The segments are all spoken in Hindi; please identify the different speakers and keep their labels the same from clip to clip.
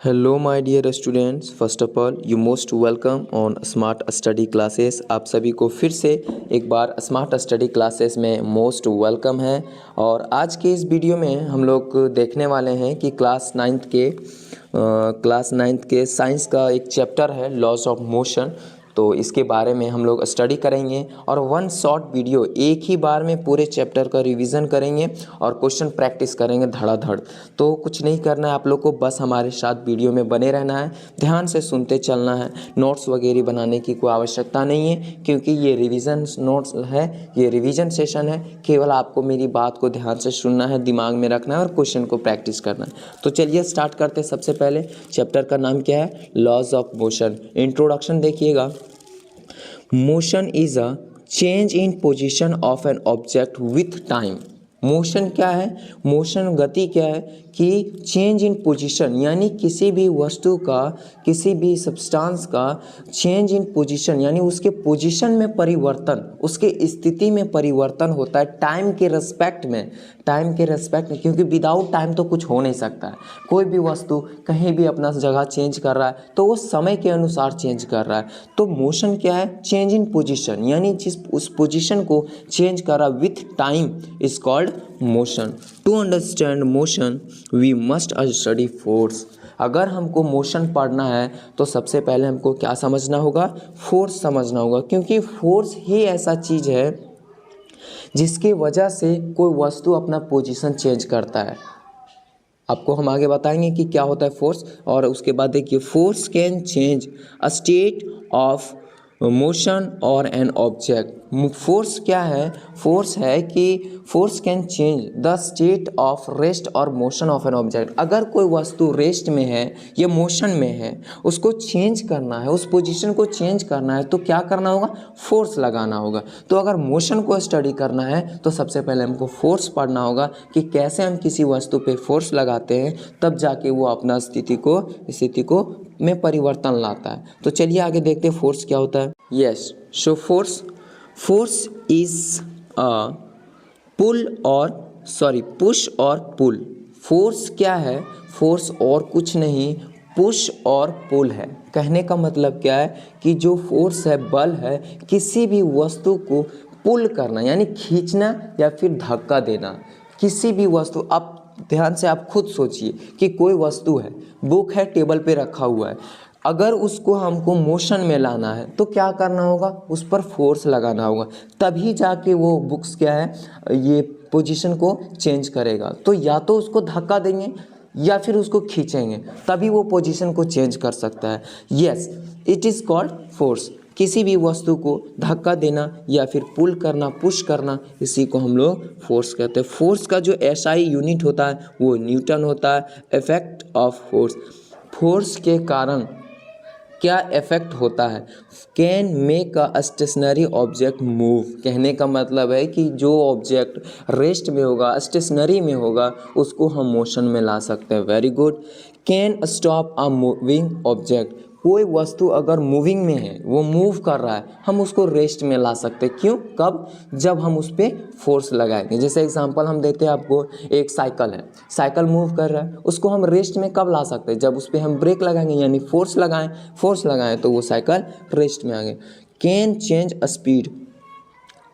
Speaker 1: Hello my dear students, first of all you most welcome on smart study classes. आप सभी को फिर से एक बार स्मार्ट स्टडी क्लासेस में मोस्ट वेलकम है। और आज के इस वीडियो में हम लोग देखने वाले हैं कि क्लास नाइन्थ के साइंस का एक चैप्टर है लॉज ऑफ मोशन। तो इसके बारे में हम लोग स्टडी करेंगे और वन शॉर्ट वीडियो एक ही बार में पूरे चैप्टर का रिवीजन करेंगे और क्वेश्चन प्रैक्टिस करेंगे धड़ाधड़। तो कुछ नहीं करना है आप लोग को, बस हमारे साथ वीडियो में बने रहना है, ध्यान से सुनते चलना है। नोट्स वगैरह बनाने की कोई आवश्यकता नहीं है क्योंकि ये रिवीजन नोट्स है, ये रिवीजन सेशन है। केवल आपको मेरी बात को ध्यान से सुनना है, दिमाग में रखना है और क्वेश्चन को प्रैक्टिस करना है। तो चलिए स्टार्ट करते हैं। सबसे पहले चैप्टर का नाम क्या है? Laws of motion. इंट्रोडक्शन देखिएगा। Motion is a change in position of an object with time. Motion क्या है? मोशन गति क्या है कि चेंज इन पोजीशन, यानी किसी भी वस्तु का, किसी भी सब्सटेंस का चेंज इन पोजीशन यानी उसके पोजीशन में परिवर्तन, उसके स्थिति में परिवर्तन होता है टाइम के रेस्पेक्ट में। टाइम के रेस्पेक्ट में, क्योंकि विदाउट टाइम तो कुछ हो नहीं सकता है। कोई भी वस्तु कहीं भी अपना जगह चेंज कर रहा है तो वो समय के अनुसार चेंज कर रहा है। तो मोशन क्या है? चेंज इन पोजीशन, यानी जिस उस पोजीशन को चेंज कर रहा with time is called motion. To understand motion we must study force. अगर हमको मोशन पढ़ना है तो सबसे पहले हमको क्या समझना होगा? फोर्स समझना होगा, क्योंकि फोर्स ही ऐसा चीज़ है जिसकी वजह से कोई वस्तु अपना पोजीशन चेंज करता है। आपको हम आगे बताएंगे कि क्या होता है फोर्स। और उसके बाद देखिए, force can change a state of motion और एन ऑब्जेक्ट। फोर्स क्या है? फोर्स है कि force can change the state of rest और मोशन ऑफ एन ऑब्जेक्ट। अगर कोई वस्तु रेस्ट में है या मोशन में है, उसको चेंज करना है, उस पोजीशन को चेंज करना है तो क्या करना होगा? फोर्स लगाना होगा। तो अगर मोशन को स्टडी करना है तो सबसे पहले हमको फोर्स पढ़ना होगा कि कैसे हम किसी वस्तु पे फोर्स लगाते हैं, तब जाके वो अपना स्थिति को में परिवर्तन लाता है। तो चलिए आगे देखते हैं फोर्स क्या होता है। Yes, so force is a push और पुल। फोर्स क्या है? फोर्स और कुछ नहीं, पुश और पुल है। कहने का मतलब क्या है कि जो फोर्स है, बल है, किसी भी वस्तु को पुल करना यानी खींचना या फिर धक्का देना। किसी भी वस्तु, आप ध्यान से आप खुद सोचिए कि कोई वस्तु है, बुक है, टेबल पे रखा हुआ है। अगर उसको हमको मोशन में लाना है तो क्या करना होगा? उस पर फोर्स लगाना होगा, तभी जाके वो बुक्स क्या है, ये पोजीशन को चेंज करेगा। तो या तो उसको धक्का देंगे या फिर उसको खींचेंगे, तभी वो पोजीशन को चेंज कर सकता है। Yes, it is called force. किसी भी वस्तु को धक्का देना या फिर पुल करना, पुश करना, इसी को हम लोग फोर्स कहते हैं। फोर्स का जो एसआई यूनिट होता है वो न्यूटन होता है। इफेक्ट ऑफ फोर्स, फोर्स के कारण क्या इफेक्ट होता है? Can make a stationary object move. कहने का मतलब है कि जो ऑब्जेक्ट रेस्ट में होगा, स्टेशनरी में होगा, उसको हम मोशन में ला सकते हैं। Very good. Can stop a moving object. कोई वस्तु अगर मूविंग में है, वो मूव कर रहा है, हम उसको रेस्ट में ला सकते हैं। क्यों? कब? जब हम उस पर फोर्स लगाएंगे। जैसे एग्जांपल हम देते हैं आपको, एक साइकिल है, साइकिल मूव कर रहा है, उसको हम रेस्ट में कब ला सकते हैं? जब उस पर हम ब्रेक लगाएंगे यानी फोर्स लगाएं तो वो साइकिल रेस्ट में आ गए। Can change speed.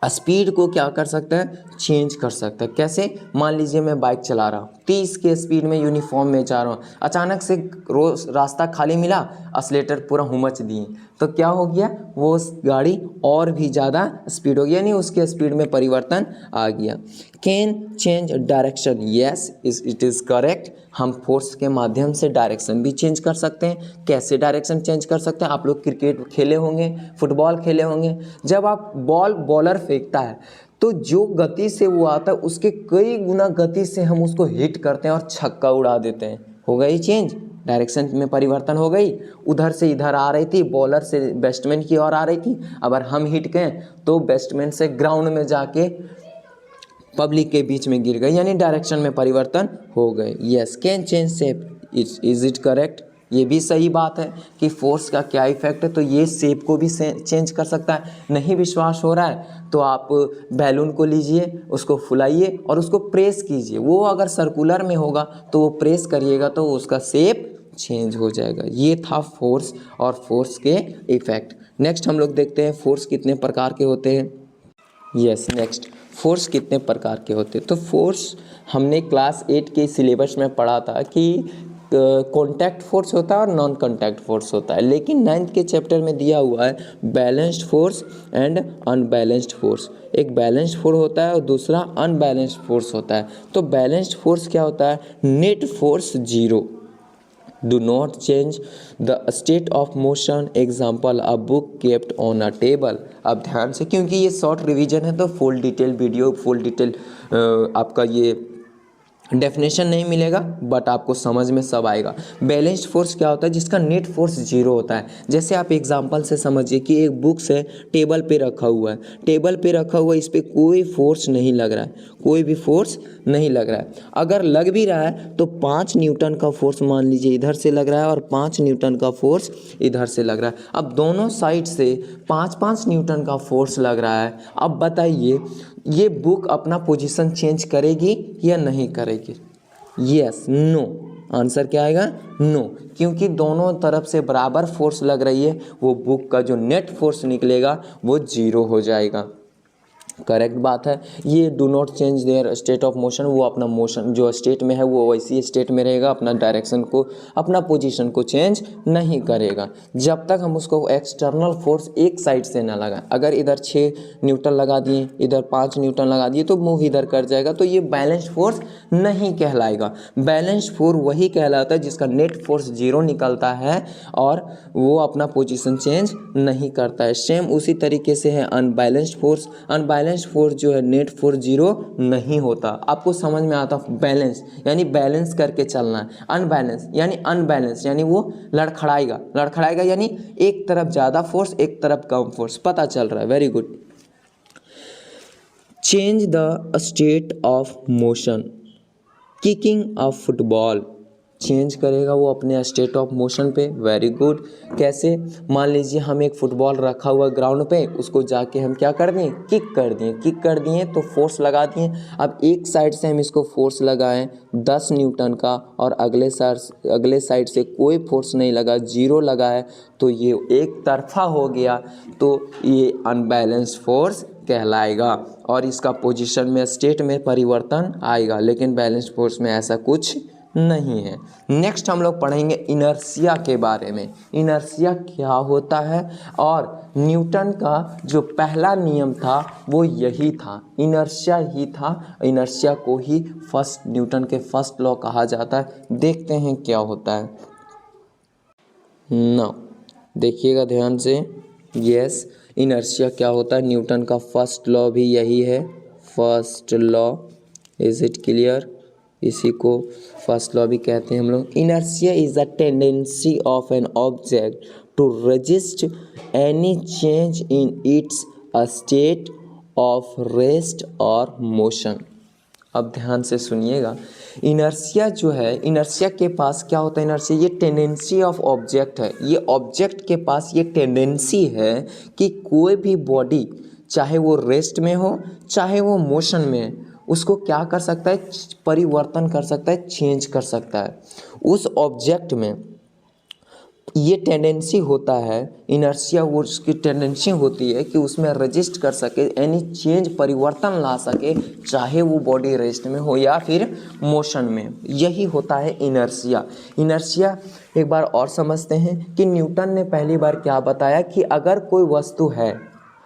Speaker 1: स्पीड को क्या कर सकता है? चेंज कर सकता है। कैसे? मान लीजिए मैं बाइक चला रहा हूँ, 30 के स्पीड में यूनिफॉर्म में जा रहा हूँ, अचानक से रोज रास्ता खाली मिला, एक्सीलेटर पूरा हुमच दिए, तो क्या हो गया? वो गाड़ी और भी ज़्यादा स्पीड हो गया, यानी उसके स्पीड में परिवर्तन आ गया। Can change direction. Yes, it is correct. हम फोर्स के माध्यम से डायरेक्शन भी चेंज कर सकते हैं। कैसे डायरेक्शन चेंज कर सकते हैं? आप लोग क्रिकेट खेले होंगे, फुटबॉल खेले होंगे। जब आप बॉलर फेंकता है तो जो गति से वो आता है उसके कई गुना गति से हम उसको हिट करते हैं और छक्का उड़ा देते हैं। हो गई चेंज, डायरेक्शन में परिवर्तन हो गई। उधर से इधर आ रही थी, बॉलर से बैट्समैन की ओर आ रही थी, अगर हम हिट गए तो बैट्समैन से ग्राउंड में जाके पब्लिक के बीच में गिर गई, यानी डायरेक्शन में परिवर्तन हो गए। Yes, can change shape. Is it correct? ये भी सही बात है कि फोर्स का क्या इफेक्ट है, तो ये शेप को भी चेंज कर सकता है। नहीं विश्वास हो रहा है तो आप बैलून को लीजिए, उसको फुलाइए और उसको प्रेस कीजिए। वो अगर सर्कुलर में होगा तो वो प्रेस करिएगा तो उसका शेप चेंज हो जाएगा। ये था फोर्स और फोर्स के इफेक्ट। नेक्स्ट हम लोग देखते हैं फोर्स कितने प्रकार के होते हैं। यस, नेक्स्ट फोर्स कितने प्रकार के होते हैं। तो फोर्स हमने क्लास 8 के सिलेबस में पढ़ा था कि कॉन्टैक्ट फोर्स होता है और नॉन कॉन्टैक्ट फोर्स होता है, लेकिन 9th के चैप्टर में दिया हुआ है balanced force and unbalanced force. एक बैलेंस्ड फोर्स होता है और दूसरा अनबैलेंस्ड फोर्स होता है। तो बैलेंस्ड फोर्स क्या होता है? Net force zero, do not change the state of motion, example a book kept on a table। अब ध्यान से, क्योंकि ये शॉर्ट रिवीजन है तो full detail video, full detail आपका ये डेफिनेशन नहीं मिलेगा, बट आपको समझ में सब आएगा। बैलेंस्ड फोर्स क्या होता है? जिसका नेट फोर्स जीरो होता है। जैसे आप एग्जांपल से समझिए कि एक बुक्स है, टेबल पे रखा हुआ है, टेबल पे रखा हुआ है, इस पर कोई फोर्स नहीं लग रहा है, कोई भी फोर्स नहीं लग रहा है। अगर लग भी रहा है तो 5 न्यूटन का फोर्स मान लीजिए इधर से लग रहा है और 5 न्यूटन का फोर्स इधर से लग रहा है। अब दोनों साइड से 5-5 न्यूटन का फोर्स लग रहा है। अब बताइए ये बुक अपना पोजीशन चेंज करेगी या नहीं करेगी? Yes, no. आंसर क्या आएगा? नो, क्योंकि दोनों तरफ से बराबर फोर्स लग रही है। वो बुक का जो नेट फोर्स निकलेगा वो जीरो हो जाएगा। करेक्ट बात है। ये do not change their state of motion, वो अपना मोशन जो स्टेट में है वो वैसी स्टेट में रहेगा, अपना डायरेक्शन को, अपना पोजीशन को चेंज नहीं करेगा जब तक हम उसको एक्सटर्नल फोर्स एक साइड से ना लगाएं। अगर इधर 6 न्यूटन लगा दिए, इधर 5 न्यूटन लगा दिए तो मूव इधर कर जाएगा, तो ये बैलेंस्ड फोर्स नहीं कहलाएगा। बैलेंस्ड फोर्स वही कहलाता है जिसका नेट फोर्स जीरो निकलता है और वो अपना पोजीशन चेंज नहीं करता है। सेम उसी तरीके से है अनबैलेंस्ड फोर्स। अनबैलेंस्ड फोर्स जो है नेट फोर्स जीरो नहीं होता। आपको समझ में आता? बैलेंस यानी बैलेंस करके चलना है, अनबैलेंस यानी वो लड़खड़ाएगा, लड़खड़ाएगा यानी एक तरफ ज़्यादा फोर्स एक तरफ कम फोर्स। पता चल रहा है? Very good. Change the state of motion, kicking a football change करेगा वो अपने स्टेट ऑफ मोशन पे। Very good. कैसे? मान लीजिए हम एक फुटबॉल रखा हुआ ग्राउंड पे, उसको जाके हम क्या कर दिए? किक कर दिए तो फोर्स लगा दिए। अब एक साइड से हम इसको फोर्स लगाएं 10 न्यूटन का और अगले साइड से कोई फोर्स नहीं लगा, जीरो लगा है, तो ये एक तरफा हो गया, तो ये अनबैलेंस्ड फोर्स कहलाएगा और इसका पोजीशन में स्टेट में परिवर्तन आएगा। लेकिन बैलेंस्ड फोर्स में ऐसा कुछ नहीं है। नेक्स्ट हम लोग पढ़ेंगे इनर्शिया के बारे में। इनर्शिया क्या होता है और न्यूटन का जो पहला नियम था वो यही था, इनर्शिया ही था। इनर्शिया को ही न्यूटन के फर्स्ट लॉ कहा जाता है। देखते हैं क्या होता है ना, देखिएगा ध्यान से। यस, इनर्शिया क्या होता है? न्यूटन का फर्स्ट लॉ भी यही है, first law. Is it clear? इसी को फर्स्ट लॉ भी कहते हैं हम लोग। Inertia is the tendency of an object to resist any change in its state of rest और मोशन। अब ध्यान से सुनिएगा, इनर्शिया जो है, इनर्शिया के पास क्या होता है? इनर्शिया ये टेंडेंसी ऑफ ऑब्जेक्ट है। ये ऑब्जेक्ट के पास ये टेंडेंसी है कि कोई भी बॉडी, चाहे वो रेस्ट में हो चाहे वो मोशन में है, उसको क्या कर सकता है? परिवर्तन कर सकता है, चेंज कर सकता है। उस ऑब्जेक्ट में ये टेंडेंसी होता है, इनर्शिया वो उसकी टेंडेंसी होती है कि उसमें रजिस्ट कर सके, यानी चेंज परिवर्तन ला सके, चाहे वो बॉडी रेस्ट में हो या फिर मोशन में। यही होता है इनर्शिया। इनर्शिया एक बार और समझते हैं कि न्यूटन ने पहली बार क्या बताया कि अगर कोई वस्तु है,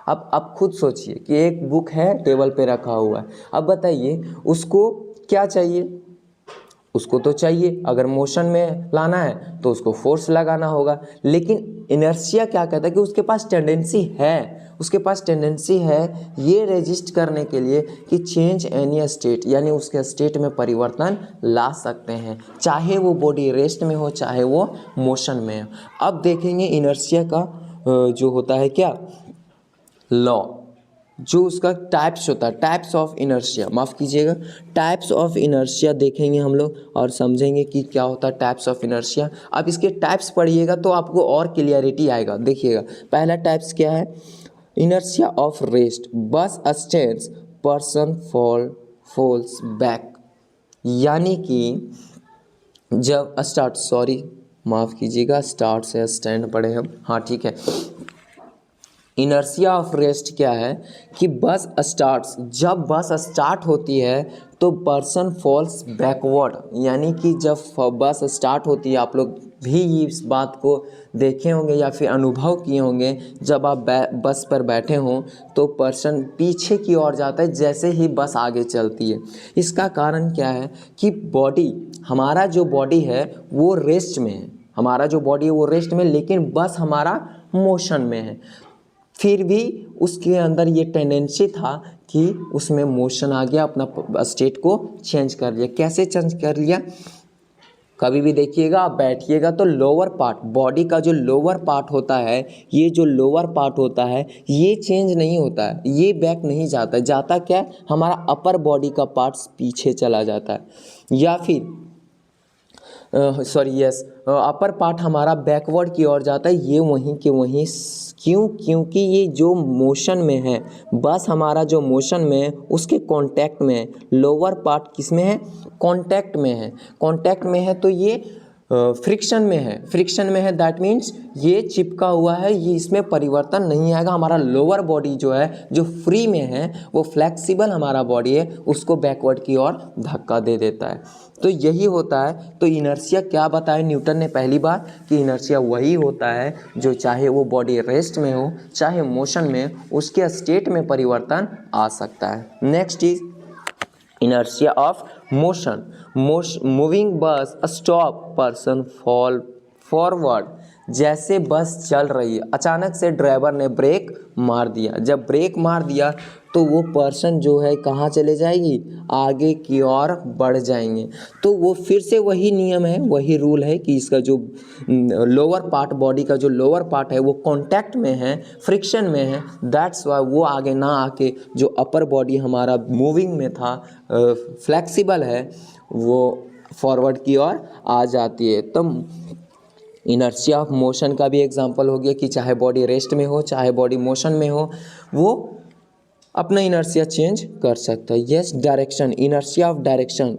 Speaker 1: अब खुद सोचिए कि एक बुक है टेबल पे रखा हुआ है, अब बताइए उसको क्या चाहिए? उसको तो चाहिए, अगर मोशन में लाना है तो उसको फोर्स लगाना होगा। लेकिन इनर्शिया क्या कहता है कि उसके पास टेंडेंसी है ये रेजिस्ट करने के लिए कि चेंज एनी स्टेट, यानी उसके स्टेट में परिवर्तन ला सकते हैं, चाहे वो बॉडी रेस्ट में हो चाहे वो मोशन में हो। अब देखेंगे इनर्शिया का जो होता है क्या लॉ, जो उसका टाइप्स होता है, टाइप्स ऑफ इनर्शिया, माफ़ कीजिएगा, टाइप्स ऑफ इनर्शिया देखेंगे हम लोग और समझेंगे कि क्या होता है टाइप्स ऑफ इनर्शिया। अब इसके टाइप्स पढ़िएगा तो आपको और क्लियरिटी आएगा। देखिएगा पहला टाइप्स क्या है? इनर्शिया ऑफ रेस्ट, बस स्टैंड्स, पर्सन फॉल्स बैक, यानी कि जब माफ़ कीजिएगा, स्टार्ट से स्टैंड पढ़े हम, हाँ ठीक है। इनर्शिया ऑफ रेस्ट क्या है कि बस स्टार्ट्स, जब बस स्टार्ट होती है तो पर्सन फॉल्स बैकवर्ड, यानी कि जब बस स्टार्ट होती है, आप लोग भी इस बात को देखे होंगे या फिर अनुभव किए होंगे, जब आप बस पर बैठे हों तो पर्सन पीछे की ओर जाता है जैसे ही बस आगे चलती है। इसका कारण क्या है कि बॉडी, हमारा जो बॉडी है वो रेस्ट में है, हमारा जो बॉडी है वो रेस्ट में, लेकिन बस हमारा मोशन में है। फिर भी उसके अंदर ये टेंडेंसी था कि उसमें मोशन आ गया, अपना स्टेट को चेंज कर लिया। कैसे चेंज कर लिया? कभी भी देखिएगा, आप बैठिएगा तो लोअर पार्ट, बॉडी का जो लोअर पार्ट होता है, ये जो लोअर पार्ट होता है ये चेंज नहीं होता है, ये बैक नहीं जाता है। जाता क्या है, हमारा अपर बॉडी का पार्ट्स पीछे चला जाता है, या फिर अपर पार्ट हमारा बैकवर्ड की ओर जाता है, ये वहीं के वहीं। क्यों? क्योंकि ये जो मोशन में है, बस हमारा जो मोशन में है उसके कांटेक्ट में है। लोअर पार्ट किस में है? कांटेक्ट में है। कांटेक्ट में है तो ये फ्रिक्शन में है, फ्रिक्शन में है, दैट मीन्स ये चिपका हुआ है, ये इसमें परिवर्तन नहीं आएगा। हमारा लोअर बॉडी जो है, जो फ्री में है, वो फ्लेक्सिबल हमारा बॉडी है, उसको बैकवर्ड की ओर धक्का दे देता है। तो यही होता है। तो इनर्शिया क्या बताया न्यूटन ने पहली बार, कि इनर्शिया वही होता है जो चाहे वो बॉडी रेस्ट में हो चाहे मोशन में, उसके स्टेट में परिवर्तन आ सकता है। Next is inertia of motion. Moving bus stop, person fall forward. जैसे बस चल रही है, अचानक से ड्राइवर ने ब्रेक मार दिया, जब ब्रेक मार दिया तो वो पर्सन जो है कहाँ चले जाएगी? आगे की ओर बढ़ जाएंगे। तो वो फिर से वही नियम है, वही रूल है कि इसका जो लोअर पार्ट, बॉडी का जो लोअर पार्ट है वो कांटेक्ट में है, फ्रिक्शन में है, दैट्स वाई वो आगे ना आके जो अपर बॉडी हमारा मूविंग में था, फ्लेक्सिबल है, वो फॉरवर्ड की ओर आ जाती है। तो इनर्शिया ऑफ मोशन का भी एग्जांपल हो गया कि चाहे बॉडी रेस्ट में हो चाहे बॉडी मोशन में हो, वो अपना इनर्शिया चेंज कर सकता है। Yes, direction, inertia of direction.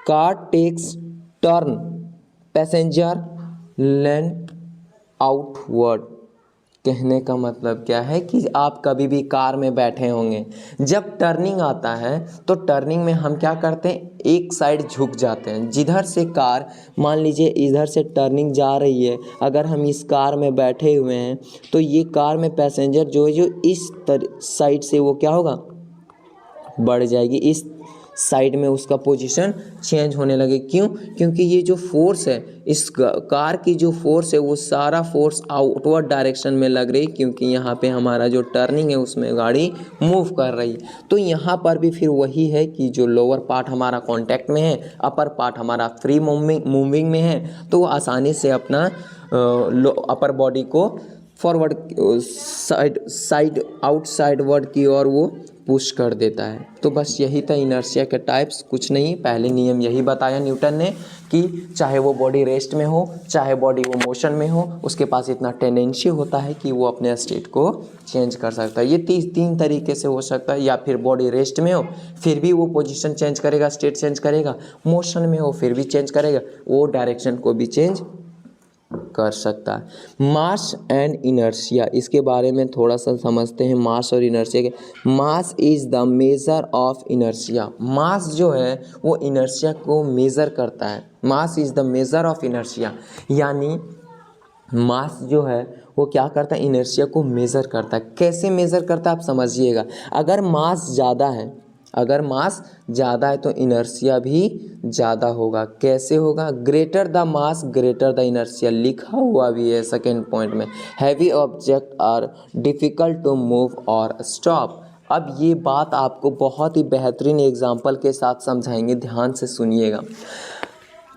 Speaker 1: Car takes turn, passenger land outward. कहने का मतलब क्या है कि आप कभी भी कार में बैठे होंगे, जब टर्निंग आता है तो टर्निंग में हम क्या करते हैं? एक साइड झुक जाते हैं। जिधर से कार, मान लीजिए इधर से टर्निंग जा रही है, अगर हम इस कार में बैठे हुए हैं तो ये कार में पैसेंजर जो है, जो इस साइड से वो क्या होगा? बढ़ जाएगी, इस साइड में उसका पोजीशन चेंज होने लगे। क्यों? क्योंकि ये जो फोर्स है, इस कार की जो फोर्स है वो सारा फोर्स आउटवर्ड डायरेक्शन में लग रही, क्योंकि यहाँ पे हमारा जो टर्निंग है उसमें गाड़ी मूव कर रही। तो यहाँ पर भी फिर वही है कि जो लोअर पार्ट हमारा कांटेक्ट में है, अपर पार्ट हमारा फ्री मूविंग में है, तो वो आसानी से अपना अपर बॉडी को फॉरवर्ड साइड आउटसाइड की ओर वो पुश कर देता है। तो बस यही था इनर्शिया के टाइप्स, कुछ नहीं। पहले नियम यही बताया न्यूटन ने कि चाहे वो बॉडी रेस्ट में हो चाहे बॉडी वो मोशन में हो, उसके पास इतना टेंडेंसी होता है कि वो अपने स्टेट को चेंज कर सकता है। ये तीन तरीके से हो सकता है, या फिर बॉडी रेस्ट में हो फिर भी वो पोजीशन चेंज करेगा, स्टेट चेंज करेगा, मोशन में हो फिर भी चेंज करेगा, वो डायरेक्शन को भी चेंज कर सकता है। मास एंड इनर्शिया, इसके बारे में थोड़ा सा समझते हैं मास और इनर्शिया के। Mass is the measure of inertia. Mass जो है वो इनर्शिया को मेज़र करता है। Mass is the measure of inertia, यानी मास जो है वो क्या करता है? इनर्शिया को मेज़र करता है। कैसे मेज़र करता है आप समझिएगा। अगर मास ज़्यादा है, अगर मास ज़्यादा है तो इनर्शिया भी ज़्यादा होगा। कैसे होगा? Greater the mass greater the inertia, लिखा हुआ भी है सेकेंड पॉइंट में। Heavy object are difficult to move और स्टॉप। अब ये बात आपको बहुत ही बेहतरीन एग्जाम्पल के साथ समझाएंगे, ध्यान से सुनिएगा।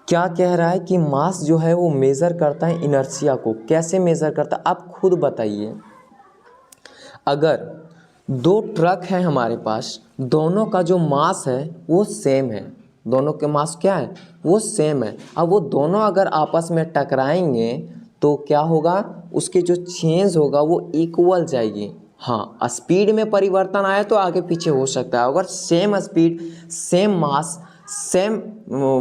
Speaker 1: क्या कह रहा है कि मास जो है वो मेज़र करता है इनर्शिया को। कैसे मेज़र करता है आप खुद बताइए। अगर दो ट्रक हैं हमारे पास, दोनों का जो मास है वो सेम है, दोनों के मास क्या है? वो सेम है। अब वो दोनों अगर आपस में टकराएंगे तो क्या होगा? उसके जो चेंज होगा वो इक्वल जाएगी। हाँ, स्पीड में परिवर्तन आया तो आगे पीछे हो सकता है। अगर same speed same mass same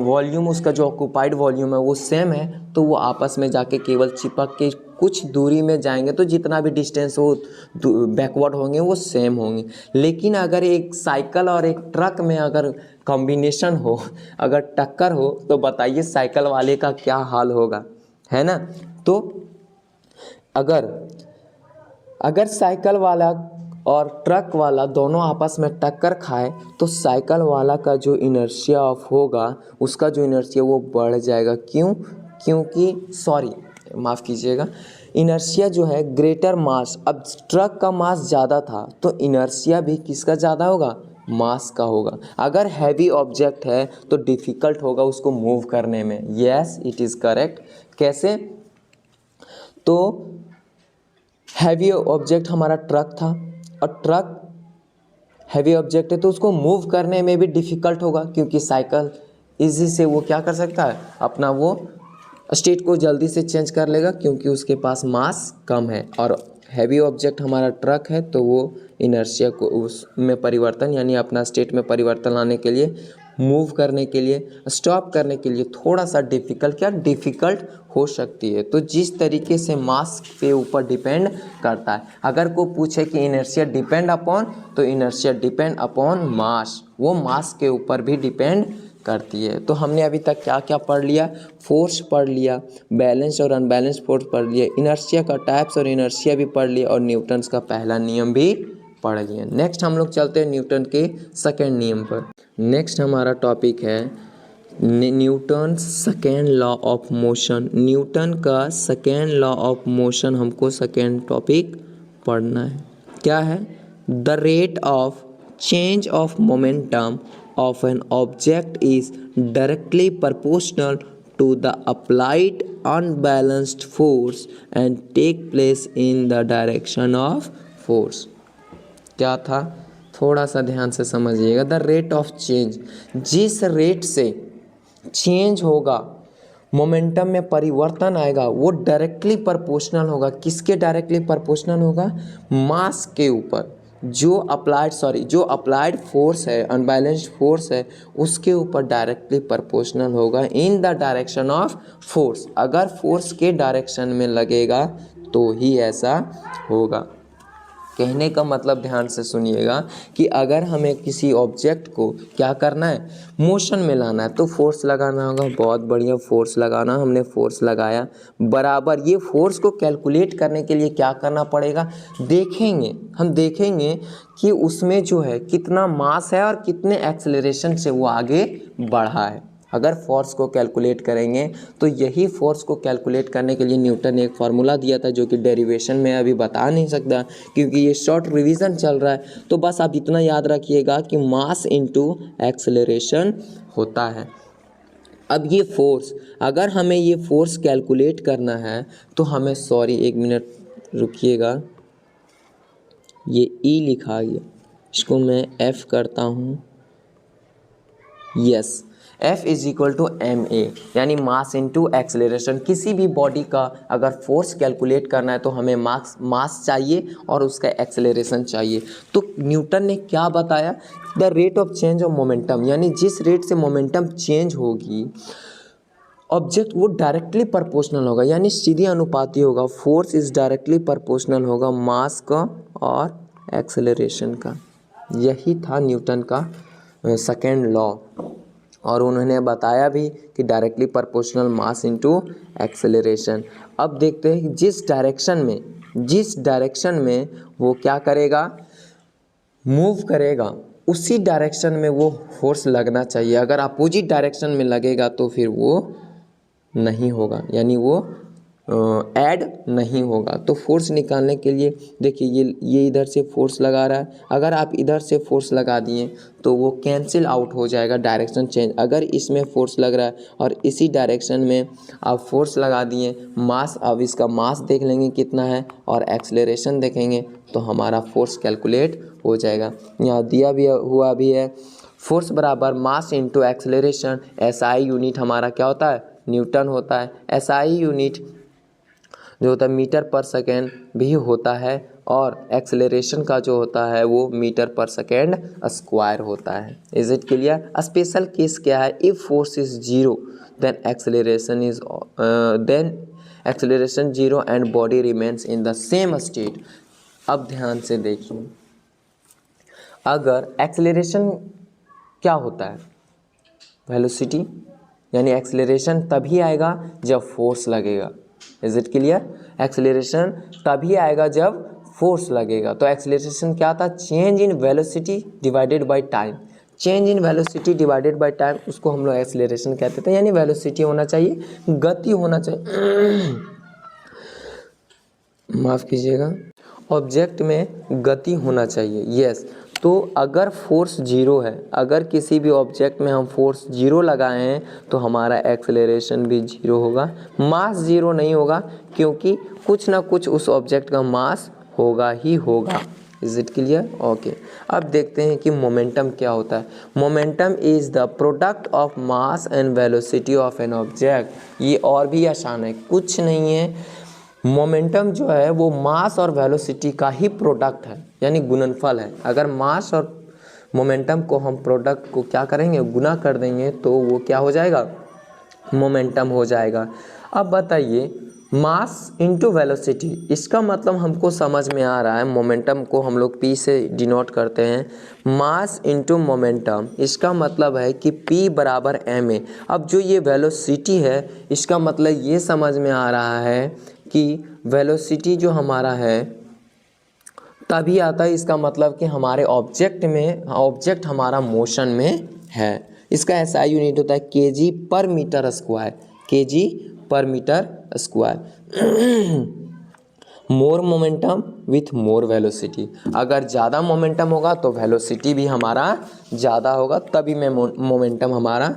Speaker 1: volume, उसका जो ऑक्यूपाइड वॉल्यूम है वो सेम है, तो वो आपस में जाके केवल चिपक के कुछ दूरी में जाएंगे, तो जितना भी डिस्टेंस वो बैकवर्ड होंगे वो सेम होंगे। लेकिन अगर एक साइकिल और एक ट्रक में अगर कॉम्बिनेशन हो, अगर टक्कर हो, तो बताइए साइकिल वाले का क्या हाल होगा, है ना। तो अगर साइकिल वाला और ट्रक वाला दोनों आपस में टक्कर खाए, तो साइकिल वाला का जो इनर्शिया ऑफ होगा, उसका जो इनर्शिया वो बढ़ जाएगा। क्यों? क्योंकि माफ़ कीजिएगा, इनर्शिया जो है ग्रेटर मास, अब ट्रक का मास ज़्यादा था तो इनर्शिया भी किसका ज़्यादा होगा? मास का होगा। अगर हैवी ऑब्जेक्ट है तो डिफ़िकल्ट होगा उसको मूव करने में। Yes, it is correct. कैसे? तो हैवी ऑब्जेक्ट हमारा ट्रक था, और ट्रक हैवी ऑब्जेक्ट है तो उसको मूव करने में भी डिफ़िकल्ट होगा, क्योंकि साइकिल इजी से वो क्या कर सकता है, अपना वो स्टेट को जल्दी से चेंज कर लेगा, क्योंकि उसके पास मास कम है। और हैवी ऑब्जेक्ट हमारा ट्रक है तो वो इनर्शिया को उसमें परिवर्तन, यानी अपना स्टेट में परिवर्तन लाने के लिए, मूव करने के लिए, स्टॉप करने के लिए थोड़ा सा डिफ़िकल्ट हो सकती है। तो जिस तरीके से मास पे ऊपर डिपेंड करता है, अगर को पूछे कि इनर्शिया डिपेंड अपॉन, तो इनर्शिया डिपेंड अपॉन मास, वो मास के ऊपर भी डिपेंड करती है। तो हमने अभी तक क्या क्या पढ़ लिया? फोर्स पढ़ लिया, बैलेंस और अनबैलेंस फोर्स पढ़ लिया, इनर्शिया का टाइप्स और इनर्शिया भी पढ़ लिया, और न्यूटन्स का पहला नियम भी पढ़ लिया। नेक्स्ट हम लोग चलते हैं न्यूटन के सेकेंड नियम पर। नेक्स्ट हमारा टॉपिक है Newton second law of motion. Newton का सेकेंड लॉ ऑफ मोशन हमको सेकेंड टॉपिक पढ़ना है। क्या है? The rate of change of momentum of an object is directly proportional to the applied unbalanced force and take place in the direction of force। क्या था? थोड़ा सा ध्यान से समझिएगा। द रेट ऑफ चेंज, जिस रेट से चेंज होगा, मोमेंटम में परिवर्तन आएगा, वो डायरेक्टली प्रोपोर्शनल होगा। किसके डायरेक्टली प्रोपोर्शनल होगा? मास के ऊपर। जो अप्लाइड फोर्स है, अनबैलेंस्ड फोर्स है, उसके ऊपर डायरेक्टली प्रोपोर्शनल होगा in the direction of force. अगर फोर्स के डायरेक्शन में लगेगा तो ही ऐसा होगा। कहने का मतलब ध्यान से सुनिएगा कि अगर हमें किसी ऑब्जेक्ट को क्या करना है, मोशन में लाना है, तो फोर्स लगाना होगा। बहुत बढ़िया, फोर्स लगाना, हमने फोर्स लगाया बराबर। ये फोर्स को कैलकुलेट करने के लिए क्या करना पड़ेगा? हम देखेंगे कि उसमें जो है कितना मास है और कितने एक्सेलरेशन से वो आगे बढ़ा है। अगर फोर्स को कैलकुलेट करेंगे तो यही फोर्स को कैलकुलेट करने के लिए न्यूटन ने एक फार्मूला दिया था, जो कि डेरिवेशन में अभी बता नहीं सकता क्योंकि ये शॉर्ट रिवीजन चल रहा है। तो बस आप इतना याद रखिएगा कि मास इनटू एक्सेलरेशन होता है। अब ये फोर्स, अगर हमें ये फोर्स कैलकुलेट करना है तो हमें, एक मिनट रुकिएगा, ये ई लिखा गया, इसको मैं एफ करता हूँ। Yes, F is equal to M A, यानी मास इंटू एक्सेलरेशन। किसी भी बॉडी का अगर फोर्स कैलकुलेट करना है तो हमें मास चाहिए और उसका एक्सेलरेशन चाहिए। तो न्यूटन ने क्या बताया? The rate of change of momentum, यानी जिस रेट से मोमेंटम चेंज होगी ऑब्जेक्ट, वो डायरेक्टली प्रोपोर्शनल होगा, यानी सीधी अनुपाती होगा। फोर्स इज डायरेक्टली प्रोपोर्शनल होगा मास का और एक्सेलरेशन का। यही था न्यूटन का सेकेंड लॉ, और उन्होंने बताया भी कि directly proportional mass into acceleration. अब देखते हैं जिस डायरेक्शन में वो क्या करेगा, मूव करेगा, उसी डायरेक्शन में वो फोर्स लगना चाहिए। अगर अपोजिट डायरेक्शन में लगेगा तो फिर वो नहीं होगा, यानी वो ऐड नहीं होगा। तो फोर्स निकालने के लिए देखिए, ये इधर से फोर्स लगा रहा है, अगर आप इधर से फोर्स लगा दिए तो वो कैंसिल आउट हो जाएगा, डायरेक्शन चेंज। अगर इसमें फोर्स लग रहा है और इसी डायरेक्शन में आप फोर्स लगा दिए, मास, अब इसका मास देख लेंगे कितना है और एक्सेलरेशन देखेंगे तो हमारा फोर्स कैलकुलेट हो जाएगा। यहाँ दिया भी हुआ भी है, फोर्स बराबर mass into acceleration. SI unit हमारा क्या होता है? न्यूटन होता है। SI यूनिट जो होता है मीटर पर सेकेंड भी होता है, और एक्सेलरेशन का जो होता है वो मीटर पर सेकेंड स्क्वायर होता है। Is it clear? Special case क्या है? If force is zero then acceleration zero and body remains in the same state. अब ध्यान से देखिए, अगर एक्सेलरेशन क्या होता है? वेलोसिटी, यानी एक्सेलरेशन तभी आएगा जब फोर्स लगेगा। Is it clear? एक्सेलरेशन तभी आएगा जब फोर्स लगेगा। तो एक्सेलरेशन क्या था? Change in velocity divided by time. Change in velocity divided by time, उसको हम लोग एक्सेलरेशन कहते थे। यानी वेलोसिटी होना चाहिए, गति होना चाहिए, माफ़ कीजिएगा, ऑब्जेक्ट में गति होना चाहिए। यस, तो अगर फोर्स जीरो है, अगर किसी भी ऑब्जेक्ट में हम फोर्स जीरो लगाए हैं तो हमारा एक्सेलरेशन भी जीरो होगा। मास जीरो नहीं होगा, क्योंकि कुछ ना कुछ उस ऑब्जेक्ट का मास होगा ही होगा। Is it clear? ओके, अब देखते हैं कि मोमेंटम क्या होता है। Momentum is the product of mass and velocity of an object. ये और भी आसान है, कुछ नहीं है। मोमेंटम जो है वो मास और वेलोसिटी का ही प्रोडक्ट है, यानी गुणनफल है। अगर मास और मोमेंटम को हम प्रोडक्ट को क्या करेंगे? गुना कर देंगे तो वो क्या हो जाएगा? मोमेंटम हो जाएगा। अब बताइए, मास इंटू वेलोसिटी, इसका मतलब हमको समझ में आ रहा है। मोमेंटम को हम लोग P से डिनोट करते हैं, मास इंटू मोमेंटम। इसका मतलब है कि P बराबर ma। अब जो ये वेलोसिटी है, इसका मतलब ये समझ में आ रहा है कि वेलोसिटी जो हमारा है तभी आता है, इसका मतलब कि हमारे ऑब्जेक्ट हमारा मोशन में है। इसका SI यूनिट होता है kg पर मीटर स्क्वायर, kg पर metre square. More momentum with more velocity, अगर ज़्यादा मोमेंटम होगा तो वेलोसिटी भी हमारा ज़्यादा होगा, तभी मोमेंटम हमारा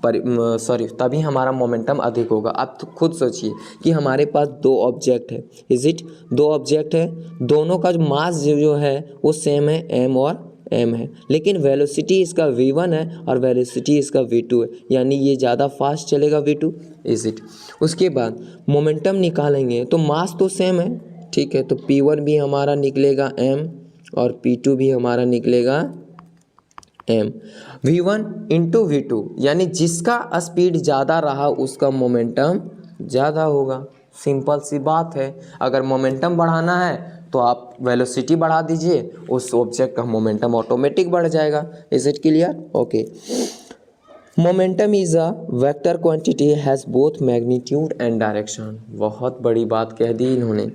Speaker 1: तभी हमारा मोमेंटम अधिक होगा। अब तो खुद सोचिए कि हमारे पास दो ऑब्जेक्ट है, इज इट? दो ऑब्जेक्ट है, दोनों का जो मास जो है वो सेम है, m और m है, लेकिन वेलोसिटी इसका v1 है और वेलोसिटी इसका v2 है, यानी ये ज़्यादा फास्ट चलेगा v2। Is it? उसके बाद मोमेंटम निकालेंगे तो मास तो सेम है, ठीक है, तो p1 भी हमारा निकलेगा m और p2 भी हमारा निकलेगा m। v1 इंटू v2, यानी जिसका स्पीड ज़्यादा रहा उसका मोमेंटम ज़्यादा होगा। सिंपल सी बात है। अगर मोमेंटम बढ़ाना है तो आप वेलोसिटी बढ़ा दीजिए, उस ऑब्जेक्ट का मोमेंटम ऑटोमेटिक बढ़ जाएगा। Is it clear? Okay. Momentum is a vector quantity has both magnitude and direction. बहुत बड़ी बात कह दी इन्होंने।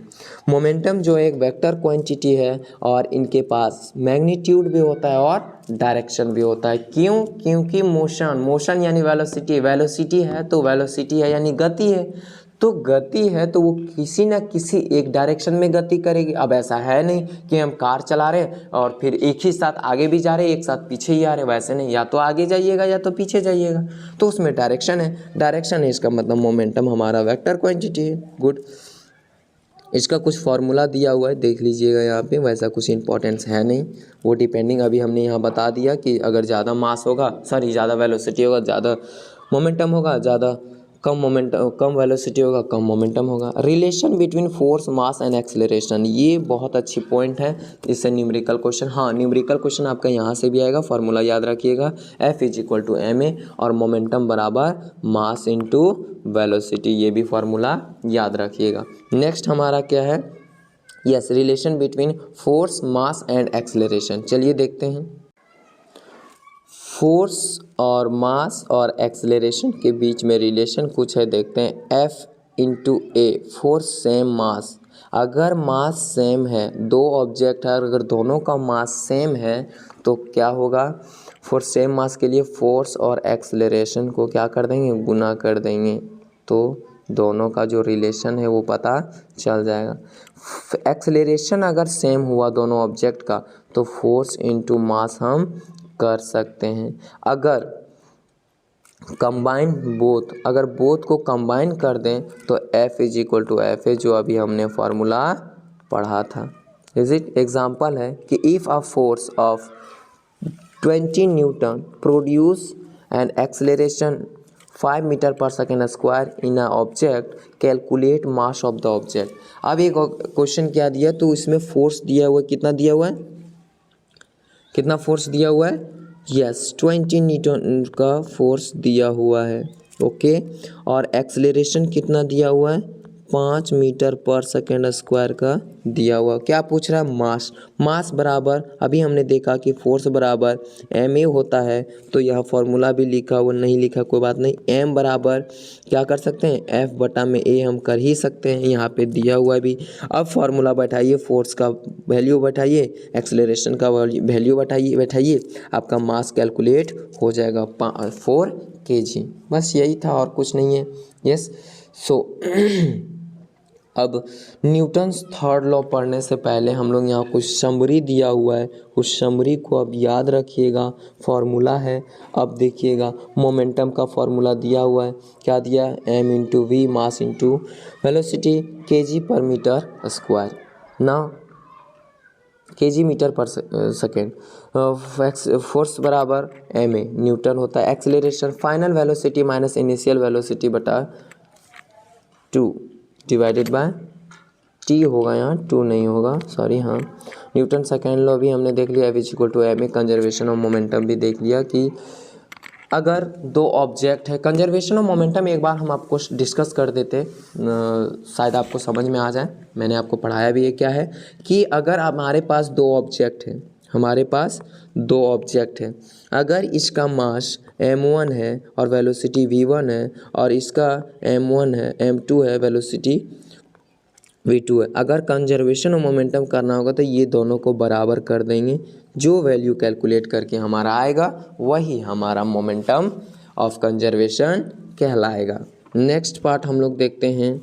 Speaker 1: मोमेंटम जो एक वेक्टर क्वांटिटी है और इनके पास मैग्नीट्यूड भी होता है और डायरेक्शन भी होता है। क्यों? क्योंकि मोशन यानी वेलोसिटी है, तो वेलोसिटी है यानी गति है, तो गति है तो वो किसी ना किसी एक डायरेक्शन में गति करेगी। अब ऐसा है नहीं कि हम कार चला रहे और फिर एक ही साथ आगे भी जा रहे एक साथ पीछे ही आ रहे, वैसे नहीं, या तो आगे जाइएगा या तो पीछे जाइएगा, तो उसमें डायरेक्शन है। इसका मतलब मोमेंटम हमारा वेक्टर क्वांटिटी है। गुड। इसका कुछ फॉर्मूला दिया हुआ है, देख लीजिएगा यहाँ पे, वैसा कुछ इंपॉर्टेंस है नहीं, वो डिपेंडिंग अभी हमने यहाँ बता दिया कि अगर ज़्यादा मास होगा, ज़्यादा वेलोसिटी होगा ज़्यादा मोमेंटम होगा, कम वेलोसिटी होगा कम मोमेंटम होगा। Relation between force, mass and acceleration, ये बहुत अच्छी पॉइंट है। इससे न्यूमेरिकल क्वेश्चन, न्यूमेरिकल क्वेश्चन आपका यहाँ से भी आएगा। फार्मूला याद रखिएगा, F = ma और मोमेंटम बराबर मास इंटू वेलोसिटी, ये भी फार्मूला याद रखिएगा। नेक्स्ट हमारा क्या है? Yes, relation between force, mass and acceleration. चलिए देखते हैं। फोर्स और मास और एक्सेलरेशन के बीच में रिलेशन कुछ है, देखते हैं। F × a, force same mass. अगर मास सेम है, दो ऑब्जेक्ट है, अगर दोनों का मास सेम है तो क्या होगा? फॉर सेम मास के लिए फोर्स और एक्सेलरेशन को क्या कर देंगे? गुना कर देंगे, तो दोनों का जो रिलेशन है वो पता चल जाएगा। एक्सेलरेशन अगर सेम हुआ दोनों ऑब्जेक्ट का तो फोर्स इंटू मास हम कर सकते हैं। अगर बोथ को कंबाइन कर दें तो F = F, जो अभी हमने फार्मूला पढ़ा था। Is it? एग्जाम्पल है कि if a force of 20 newton produce an acceleration 5 metre पर second square in a object, calculate mass of the object. अब एक क्वेश्चन क्या दिया, तो इसमें फोर्स दिया हुआ है, कितना दिया हुआ है, कितना फोर्स दिया हुआ है, यस 20 न्यूटन का फोर्स दिया हुआ है, ओके। और एक्सेलरेशन कितना दिया हुआ है, 5 मीटर पर सेकेंड स्क्वायर का दिया हुआ। क्या पूछ रहा है, मास। मास बराबर, अभी हमने देखा कि फोर्स बराबर ma होता है, तो यह फॉर्मूला भी लिखा हुआ नहीं, लिखा कोई बात नहीं। m बराबर क्या कर सकते हैं, F बटा में a हम कर ही सकते हैं, यहाँ पे दिया हुआ है भी। अब फॉर्मूला बैठाइए, फोर्स का वैल्यू बैठाइए, एक्सेलरेशन का वैल्यू बैठाइए, आपका मास कैलकुलेट हो जाएगा 4 kg। बस यही था और कुछ नहीं है, यस। सो अब न्यूटन्स थर्ड लॉ पढ़ने से पहले हम लोग यहाँ कुछ समरी दिया हुआ है, उस समरी को अब याद रखिएगा। फॉर्मूला है, अब देखिएगा मोमेंटम का फॉर्मूला दिया हुआ है, क्या दिया है, m into v, mass into velocity, kg पर मीटर स्क्वायर, ना kg मीटर पर सेकेंड। फोर्स बराबर ma न्यूटन होता है। Acceleration final velocity minus initial velocity बटा 2 डिवाइडेड बाय t होगा, यहाँ 2 नहीं होगा, सॉरी। हाँ, न्यूटन सेकेंड लॉ भी हमने देख लिया, F equal to ma। Conservation of momentum भी देख लिया कि अगर दो ऑब्जेक्ट है, कंजर्वेशन ऑफ मोमेंटम एक बार हम आपको डिस्कस कर देते, शायद आपको समझ में आ जाए, मैंने आपको पढ़ाया भी है। क्या है कि अगर हमारे पास दो ऑब्जेक्ट है, हमारे पास दो ऑब्जेक्ट है, अगर इसका मास m1 है और वेलोसिटी v1 है, और इसका m1 है, m2 है, वेलोसिटी v2 है, अगर कंजर्वेशन ऑफ मोमेंटम करना होगा तो ये दोनों को बराबर कर देंगे, जो वैल्यू कैलकुलेट करके हमारा आएगा वही हमारा मोमेंटम ऑफ कंजर्वेशन कहलाएगा। नेक्स्ट पार्ट हम लोग देखते हैं,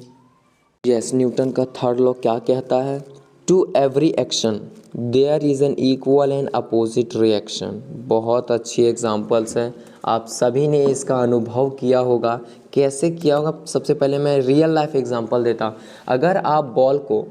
Speaker 1: यस, न्यूटन का थर्ड लॉ क्या कहता है, to every action there is an equal and opposite reaction. बहुत अच्छी एग्जांपल्स हैं, आप सभी ने इसका अनुभव किया होगा। कैसे किया होगा, सबसे पहले मैं रियल लाइफ एग्जांपल देता हूँ। अगर आप बॉल को,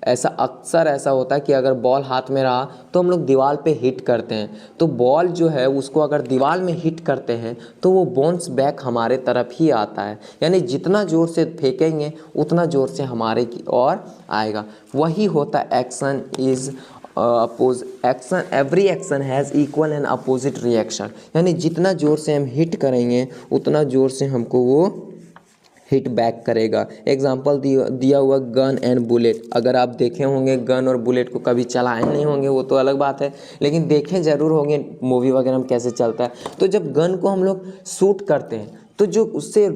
Speaker 1: ऐसा अक्सर ऐसा होता है कि अगर बॉल हाथ में रहा तो हम लोग दीवार पे हिट करते हैं, तो बॉल जो है उसको अगर दीवार में हिट करते हैं तो वो बाउंस बैक हमारे तरफ ही आता है, यानी जितना ज़ोर से फेंकेंगे उतना ज़ोर से हमारे की ओर आएगा। वही होता है action is oppose action, every action has equal and opposite reaction, यानी जितना ज़ोर से हम हिट करेंगे उतना ज़ोर से हमको वो हिट बैक करेगा। एग्जाम्पल दिया हुआ गन एंड बुलेट। अगर आप देखे होंगे गन और बुलेट को, कभी चलाए नहीं होंगे वो तो अलग बात है, लेकिन देखे ज़रूर होंगे मूवी वगैरह में कैसे चलता है। तो जब गन को हम लोग शूट करते हैं तो जो उससे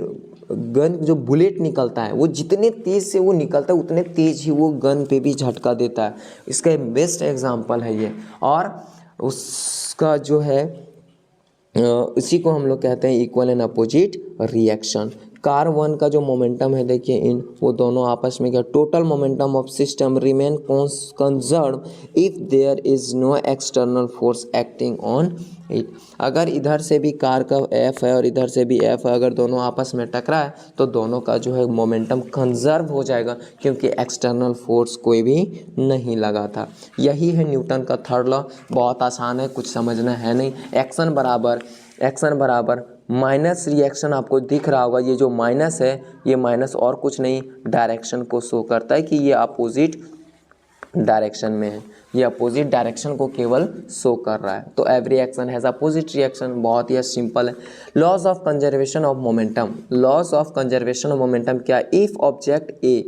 Speaker 1: गन जो बुलेट निकलता है वो जितने तेज़ से वो निकलता है उतने तेज़ ही वो गन पे भी झटका देता है। इसका बेस्ट एग्जाम्पल है ये। और उसका जो है इसी को हम लोग कहते हैं equal and opposite reaction. Car one का जो मोमेंटम है देखिए, इन वो दोनों आपस में क्या, total momentum of system remain conserve if there is no external force acting on it. अगर इधर से भी कार का F है और इधर से भी F है, अगर दोनों आपस में टकराए तो दोनों का जो है मोमेंटम कंजर्व हो जाएगा, क्योंकि एक्सटर्नल फोर्स कोई भी नहीं लगा था। यही है न्यूटन का थर्ड लॉ। बहुत आसान है, कुछ समझना है नहीं। एक्शन बराबर माइनस रिएक्शन, आपको दिख रहा होगा ये जो माइनस है, ये माइनस और कुछ नहीं डायरेक्शन को शो करता है कि ये अपोजिट डायरेक्शन में है, ये अपोजिट डायरेक्शन को केवल शो कर रहा है। तो every action has opposite reaction, बहुत ही सिंपल है। Laws of conservation of momentum, laws of conservation of momentum क्या, if object A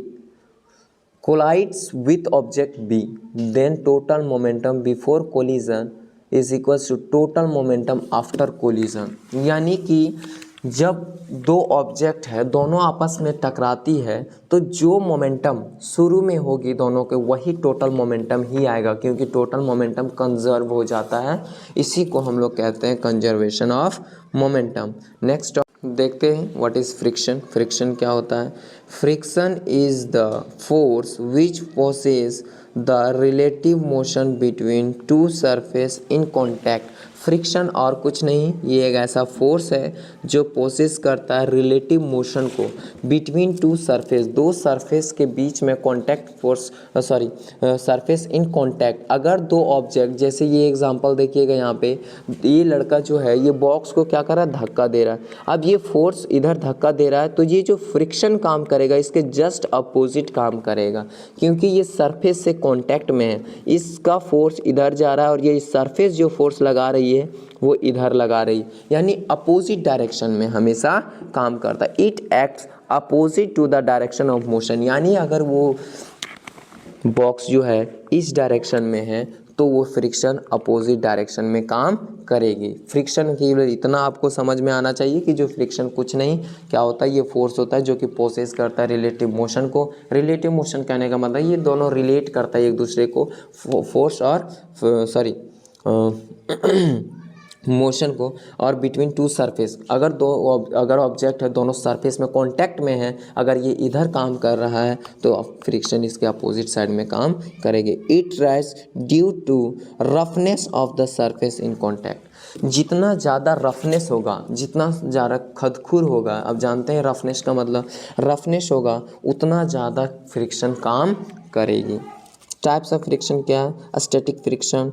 Speaker 1: collides with object B then total momentum before collision is equals to total momentum after collision. यानी कि जब दो ऑब्जेक्ट है, दोनों आपस में टकराती है, तो जो मोमेंटम शुरू में होगी दोनों के, वही टोटल मोमेंटम ही आएगा, क्योंकि टोटल मोमेंटम कंजर्व हो जाता है। इसी को हम लोग कहते हैं कंजर्वेशन ऑफ मोमेंटम। नेक्स्ट देखते हैं व्हाट इज़ फ्रिक्शन। फ्रिक्शन क्या होता है। Friction is the force which opposes the relative motion between two surface in contact. Friction और कुछ नहीं, ये एक ऐसा फोर्स है जो पोसेस करता है रिलेटिव मोशन को बिटवीन टू सरफेस, दो सरफेस के बीच में contact force, surface in contact. अगर दो ऑब्जेक्ट, जैसे ये एग्जांपल देखिएगा यहाँ पे, ये लड़का जो है ये बॉक्स को क्या कर रहा है, धक्का दे रहा है। अब ये फोर्स इधर धक्का दे रहा है, तो ये जो फ्रिक्शन काम करेगा इसके जस्ट अपोजिट काम करेगा, क्योंकि ये सरफेस से कॉन्टैक्ट में है। इसका फोर्स इधर जा रहा है और ये सरफेस जो फोर्स लगा रही है वो इधर लगा रही है, यानी अपोजिट डायरेक्शन में हमेशा काम करता है। It acts opposite to the direction of motion, यानी अगर वो बॉक्स जो है इस डायरेक्शन में है तो वो फ्रिक्शन अपोजिट डायरेक्शन में काम करेगी। फ्रिक्शन की इतना आपको समझ में आना चाहिए कि जो फ्रिक्शन कुछ नहीं क्या होता है, ये फोर्स होता है जो कि पोसेस करता है रिलेटिव मोशन को। रिलेटिव मोशन कहने का मतलब ये दोनों रिलेट करता है एक दूसरे को, फोर्स और मोशन को, और बिटवीन टू सरफेस, अगर ऑब्जेक्ट है दोनों सरफेस में कांटेक्ट में है, अगर ये इधर काम कर रहा है तो फ्रिक्शन इसके अपोजिट साइड में काम करेगी। It rise due to roughness of the surface in contact. जितना ज़्यादा रफनेस होगा, जितना ज़्यादा खदखुर होगा, अब जानते हैं रफनेस का मतलब, रफनेस होगा उतना ज़्यादा फ्रिक्शन काम करेगी। टाइप्स ऑफ फ्रिक्शन क्या है, स्टैटिक फ्रिक्शन,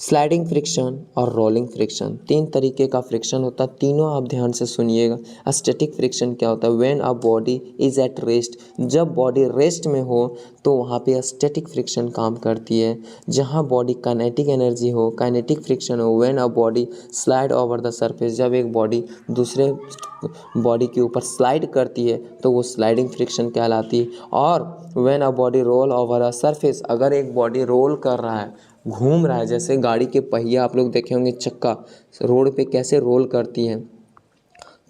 Speaker 1: स्लाइडिंग फ्रिक्शन और रोलिंग फ्रिक्शन। तीन तरीके का फ्रिक्शन होता है, तीनों आप ध्यान से सुनिएगा। स्टैटिक फ्रिक्शन क्या होता है, when a body is at rest, जब बॉडी रेस्ट में हो तो वहाँ पे स्टैटिक फ्रिक्शन काम करती है। जहाँ बॉडी काइनेटिक एनर्जी हो, काइनेटिक फ्रिक्शन हो। When a body slide over the surface, जब एक बॉडी दूसरे बॉडी के ऊपर स्लाइड करती है तो वो स्लाइडिंग फ्रिक्शन कहलाती है। और when a body roll over a surface, अगर एक बॉडी रोल कर रहा है, घूम रहा है, जैसे गाड़ी के पहिया आप लोग देखे होंगे, चक्का रोड पे कैसे रोल करती हैं,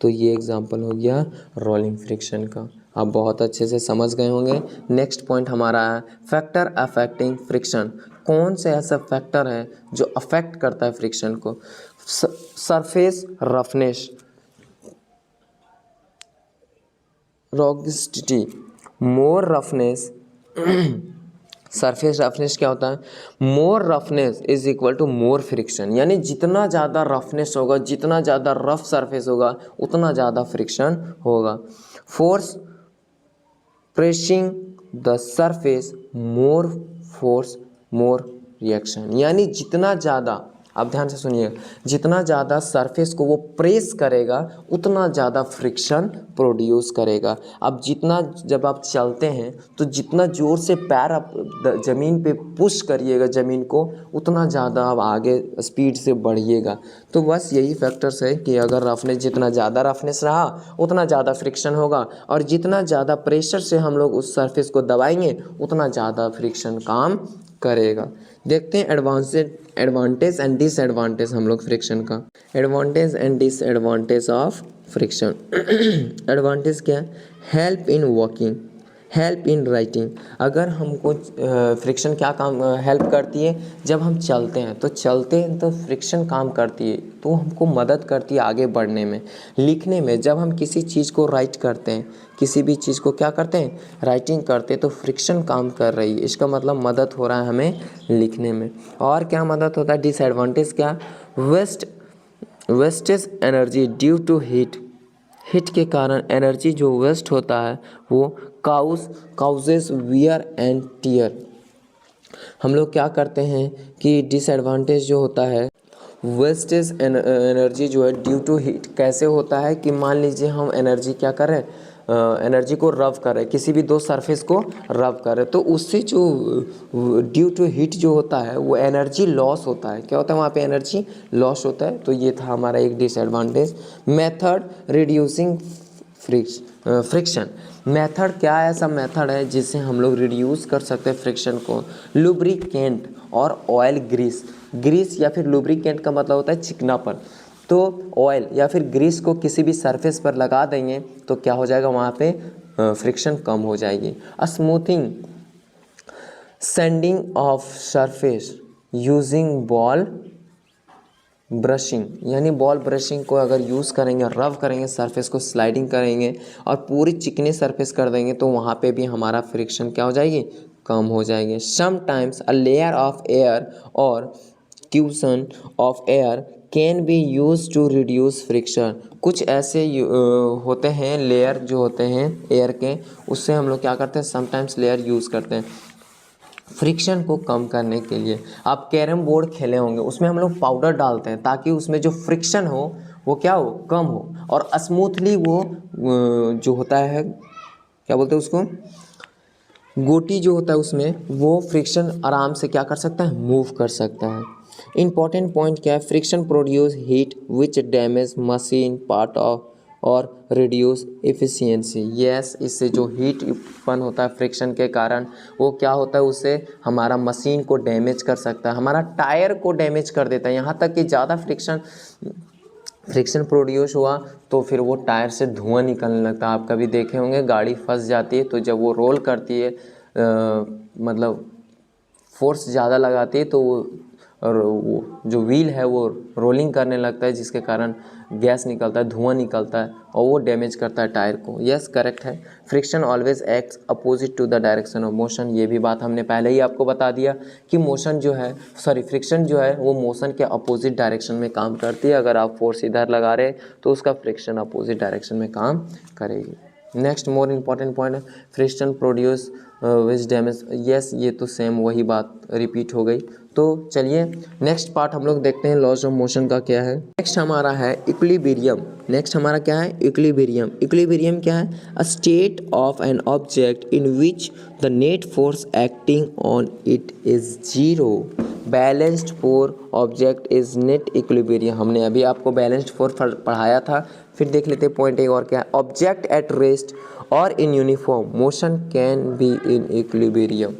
Speaker 1: तो ये एग्जांपल हो गया रोलिंग फ्रिक्शन का। आप बहुत अच्छे से समझ गए होंगे। नेक्स्ट पॉइंट हमारा है फैक्टर अफेक्टिंग फ्रिक्शन। कौन से ऐसा फैक्टर है जो अफेक्ट करता है फ्रिक्शन को। सरफेस रफनेस, रॉगिस्टिटी, मोर रफनेस। सरफेस रफनेस क्या होता है, more roughness is equal to more friction, यानी जितना ज़्यादा रफनेस होगा, जितना ज़्यादा रफ सरफेस होगा उतना ज़्यादा फ्रिक्शन होगा। Force pressing the surface, more force more reaction, यानी जितना ज़्यादा, आप ध्यान से सुनिए, जितना ज़्यादा सरफेस को वो प्रेस करेगा उतना ज़्यादा फ्रिक्शन प्रोड्यूस करेगा। अब जितना, जब आप चलते हैं तो जितना ज़ोर से पैर आप ज़मीन पे पुश करिएगा ज़मीन को, उतना ज़्यादा आप आगे स्पीड से बढ़िएगा। तो बस यही फैक्टर्स है कि अगर रफनेस, जितना ज़्यादा रफनेस रहा उतना ज़्यादा फ्रिक्शन होगा, और जितना ज़्यादा प्रेशर से हम लोग उस सरफेस को दबाएंगे उतना ज़्यादा फ्रिक्शन काम करेगा। देखते हैं एडवांटेज एंड डिसएडवांटेज हम लोग फ्रिक्शन का। Advantage and disadvantage of friction. Advantage क्या है, help in walking, help in writing. अगर हमको फ्रिक्शन क्या काम हेल्प करती है, जब हम चलते हैं तो फ्रिक्शन काम करती है, तो हमको मदद करती है आगे बढ़ने में। लिखने में, जब हम किसी चीज़ को राइट करते हैं, किसी भी चीज़ को क्या करते हैं, राइटिंग करते हैं, तो फ्रिक्शन काम कर रही है, इसका मतलब मदद हो रहा है हमें लिखने में। और क्या मदद होता है, डिसएडवांटेज क्या, wastage energy due to heat के कारण एनर्जी जो वेस्ट होता है वो काउजेस वियर एंड टियर। हम लोग क्या करते हैं कि डिसएडवांटेज जो होता है, वेस्टेज एनर्जी जो है ड्यू टू हीट, कैसे होता है कि मान लीजिए हम एनर्जी क्या कर रहे हैं, एनर्जी को रब कर रहे हैं, किसी भी दो सरफेस को रब कर रहे हैं, तो उससे जो ड्यू टू हीट जो होता है वो एनर्जी लॉस होता है। क्या होता है, वहाँ पे एनर्जी लॉस होता है। तो ये था हमारा एक disadvantage. Method reducing friction. Method क्या ऐसा मेथड है जिससे हम लोग रिड्यूस कर सकते हैं फ्रिक्शन को, लुब्रिकेंट और ऑयल ग्रीस या फिर लुब्रिकेंट का मतलब होता है चिकनापन। तो ऑयल या फिर ग्रीस को किसी भी सरफेस पर लगा देंगे तो क्या हो जाएगा, वहाँ पे फ्रिक्शन कम हो जाएगी। Smoothing, sending of surface using ball brushing, यानी बॉल ब्रशिंग को अगर यूज़ करेंगे, रब करेंगे, सरफेस को स्लाइडिंग करेंगे और पूरी चिकनी सरफेस कर देंगे तो वहाँ पे भी हमारा फ्रिक्शन क्या हो जाएगी, कम हो जाएगी। Sometimes a layer of air और cushion of air can be use to reduce friction. कुछ ऐसे होते हैं लेयर जो होते हैं एयर के, उससे हम लोग क्या करते हैं, समटाइम्स लेयर यूज़ करते हैं फ्रिक्शन को कम करने के लिए। आप कैरम बोर्ड खेले होंगे, उसमें हम लोग पाउडर डालते हैं ताकि उसमें जो फ्रिक्शन हो वो क्या हो, कम हो और स्मूथली वो जो होता है, क्या बोलते हैं उसको, गोटी जो होता है उसमें वो फ्रिक्शन आराम से क्या कर सकता है, मूव कर सकता है। इंपॉर्टेंट पॉइंट क्या है, friction produce heat which damage machine part of और रिड्यूस एफिशिएंसी। यस, इससे जो हीट उत्पन्न होता है फ्रिक्शन के कारण, वो क्या होता है, उससे हमारा मशीन को डैमेज कर सकता है, हमारा टायर को डैमेज कर देता है। यहाँ तक कि ज़्यादा फ्रिक्शन प्रोड्यूस हुआ तो फिर वो टायर से धुआं निकलने लगता है। आप कभी देखे होंगे गाड़ी फंस जाती है तो जब वो रोल करती है मतलब फोर्स ज़्यादा लगाती है तो वो जो व्हील है वो रोलिंग करने लगता है, जिसके कारण गैस निकलता है, धुआं निकलता है और वो डैमेज करता है टायर को। यस, करेक्ट है। Friction always acts opposite to the direction of motion. ये भी बात हमने पहले ही आपको बता दिया कि मोशन जो है, फ्रिक्शन जो है वो मोशन के अपोजिट डायरेक्शन में काम करती है। अगर आप फोर्स इधर लगा रहे तो उसका फ्रिक्शन अपोजिट डायरेक्शन में काम करेगी। नेक्स्ट मोर इम्पॉर्टेंट पॉइंट है, फ्रिक्शन प्रोड्यूस विच डैमेज। यस, ये तो सेम वही बात रिपीट हो गई। तो चलिए नेक्स्ट पार्ट हम लोग देखते हैं लॉज ऑफ मोशन का क्या है। नेक्स्ट हमारा है इक्विलिब्रियम। नेक्स्ट हमारा क्या है, इक्विलिब्रियम। इक्विलिब्रियम क्या है, a state of an object in which the net force acting on it is zero. Balanced four object is net equilibrium. हमने अभी आपको बैलेंस्ड फोर पढ़ाया था। फिर देख लेते हैं पॉइंट एक और क्या है, ऑब्जेक्ट एट रेस्ट और in uniform motion can be in equilibrium.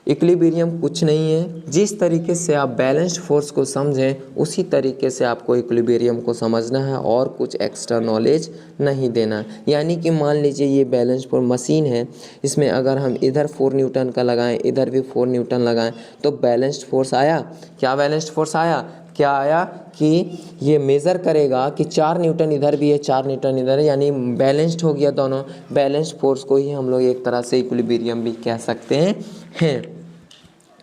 Speaker 1: Equilibrium कुछ नहीं है, जिस तरीके से आप बैलेंस्ड फोर्स को समझें उसी तरीके से आपको इक्विलिब्रियम को समझना है और कुछ एक्स्ट्रा नॉलेज नहीं देना। यानी कि मान लीजिए ये बैलेंस्ड फोर्स मशीन है, इसमें अगर हम इधर 4 न्यूटन का लगाएं, इधर भी 4 न्यूटन लगाएं तो बैलेंस्ड फोर्स आया। क्या बैलेंस्ड फोर्स आया, क्या आया कि ये मेज़र करेगा कि 4 न्यूटन इधर भी है, 4 न्यूटन इधर है, यानी बैलेंस्ड हो गया दोनों। बैलेंस्ड फोर्स को ही हम लोग एक तरह से इक्विलिब्रियम भी कह सकते हैं।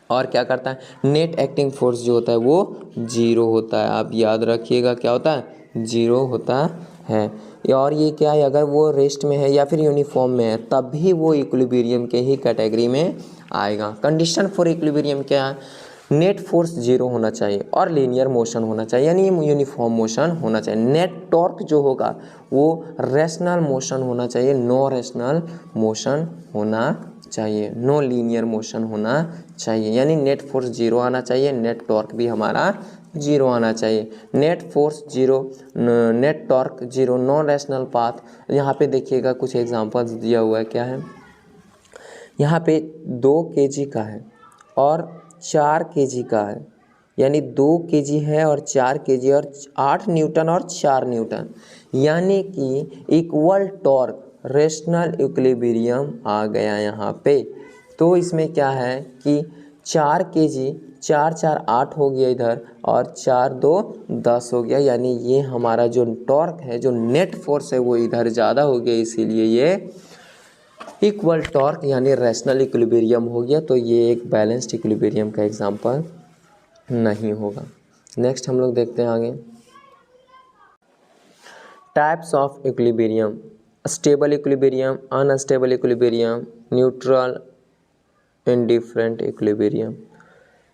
Speaker 1: और क्या करता है, नेट एक्टिंग फोर्स जो होता है वो जीरो होता है। आप याद रखिएगा क्या होता है, जीरो होता है। और ये क्या है, अगर वो रेस्ट में है या फिर यूनिफॉर्म में है तब भी वो इक्विलिब्रियम के ही कैटेगरी में आएगा। कंडीशन फॉर इक्विलिब्रियम क्या है, नेट फोर्स जीरो होना चाहिए और लीनियर मोशन होना चाहिए, यानी यूनिफॉर्म मोशन होना चाहिए। नेट टॉर्क जो होगा वो रेशनल मोशन होना चाहिए, नो रेशनल मोशन होना चाहिए, नो लीनियर मोशन होना चाहिए। यानी नेट फोर्स जीरो आना चाहिए, नेट टॉर्क भी हमारा जीरो आना चाहिए। Net force zero, net torque zero, non rational path. यहाँ पे देखिएगा कुछ एग्जांपल्स दिया हुआ है, क्या है यहाँ पे 2 kg का है और 4 kg का है, यानी 2 kg है और 4 kg और 8 न्यूटन और 4 न्यूटन, यानी कि इक्वल टॉर्क, रेशनल इक्विलिब्रियम आ गया यहाँ पे। तो इसमें क्या है कि 4 kg, 4 4 8 हो गया इधर और 4 2 10 हो गया, यानी ये हमारा जो टॉर्क है, जो नेट फोर्स है वो इधर ज़्यादा हो गया, इसीलिए ये इक्वल टॉर्क यानी रेशनल इक्विलिब्रियम हो गया। तो ये एक बैलेंस्ड इक्विलिब्रियम का एग्जांपल नहीं होगा। नेक्स्ट हम लोग देखते हैं आगे, types of equilibrium, stable equilibrium, unstable equilibrium, neutral, indifferent equilibrium.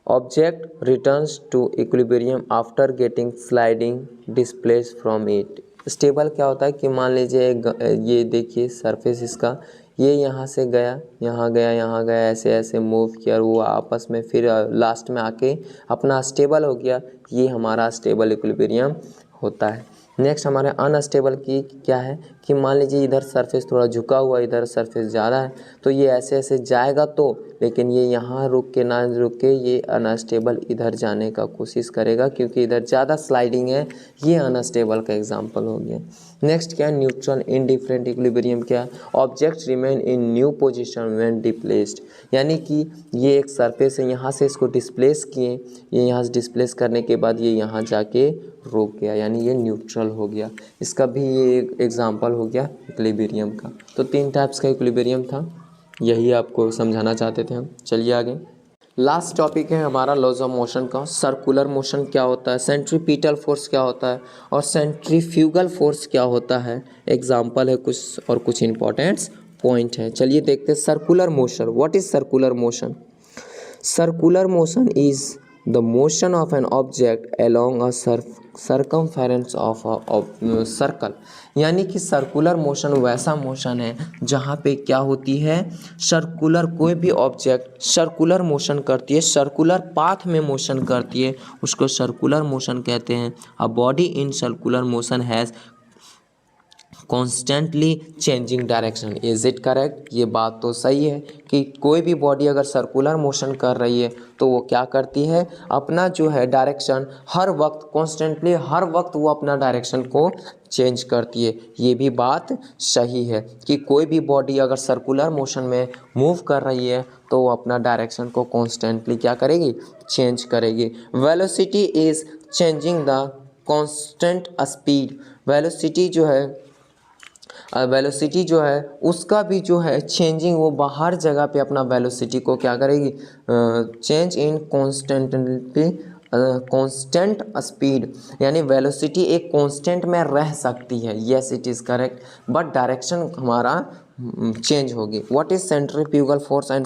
Speaker 1: Object returns to equilibrium after getting sliding displace from it. Stable क्या होता है कि मान लीजिए ये देखिए सरफेस इसका, ये यहाँ से गया, यहाँ गया, यहाँ गया, ऐसे ऐसे मूव किया और वो आपस में फिर लास्ट में आके अपना स्टेबल हो गया, ये हमारा स्टेबल इक्विलिब्रियम होता है। नेक्स्ट हमारे अनस्टेबल की क्या है कि मान लीजिए इधर सरफेस थोड़ा झुका हुआ, इधर सरफेस ज़्यादा है, तो ये ऐसे ऐसे जाएगा तो, लेकिन ये यहाँ रुक के ना रुक के ये अनस्टेबल इधर जाने का कोशिश करेगा क्योंकि इधर ज़्यादा स्लाइडिंग है। ये अनस्टेबल का एग्जांपल हो गया। नेक्स्ट क्या है, न्यूट्रल इनडिफरेंट इक्विलिब्रियम क्या है, object remain in new position when displaced, यानी कि ये एक सरफेस है, यहाँ से इसको डिस्प्लेस किए, ये यहाँ से डिस्प्लेस करने के बाद ये यहाँ जाके रुक गया, यानी ये न्यूट्रल हो गया। इसका भी ये एक एग्जांपल हो गया इक्विलिब्रियम का। तो 3 टाइप्स का इक्विलिब्रियम था, यही आपको समझाना चाहते थे हम। चलिए आगे, लास्ट टॉपिक है हमारा लॉज ऑफ मोशन का। सर्कुलर मोशन क्या होता है, सेंट्रीपिटल फोर्स क्या होता है और सेंट्रीफ्यूगल फोर्स क्या होता है। एग्जांपल है कुछ और कुछ इंपॉर्टेंट पॉइंट है। चलिए देखते हैं circular motion. What is circular motion? Circular motion is the motion of an object along a circumference of a circle, यानी कि सर्कुलर मोशन वैसा मोशन है जहाँ पे क्या होती है, सर्कुलर कोई भी ऑब्जेक्ट सर्कुलर मोशन करती है, सर्कुलर पाथ में मोशन करती है, उसको सर्कुलर मोशन कहते हैं। A body in circular motion has constantly changing direction. Is it correct? ये बात तो सही है कि कोई भी बॉडी अगर सर्कुलर मोशन कर रही है तो वो क्या करती है, अपना जो है डायरेक्शन हर वक्त कॉन्स्टेंटली हर वक्त वो अपना डायरेक्शन को चेंज करती है। ये भी बात सही है कि कोई भी बॉडी अगर सर्कुलर मोशन में मूव कर रही है तो वो अपना डायरेक्शन को कॉन्स्टेंटली क्या करेगी, चेंज करेगी। Velocity is changing the constant speed. Velocity जो है उसका भी जो है चेंजिंग, वो बाहर जगह पे अपना वेलोसिटी को क्या करेगी, चेंज इन कॉन्स्टेंट स्पीड, यानी वेलोसिटी एक कांस्टेंट में रह सकती है। Yes it is correct, but direction हमारा चेंज होगी। What is centrifugal force and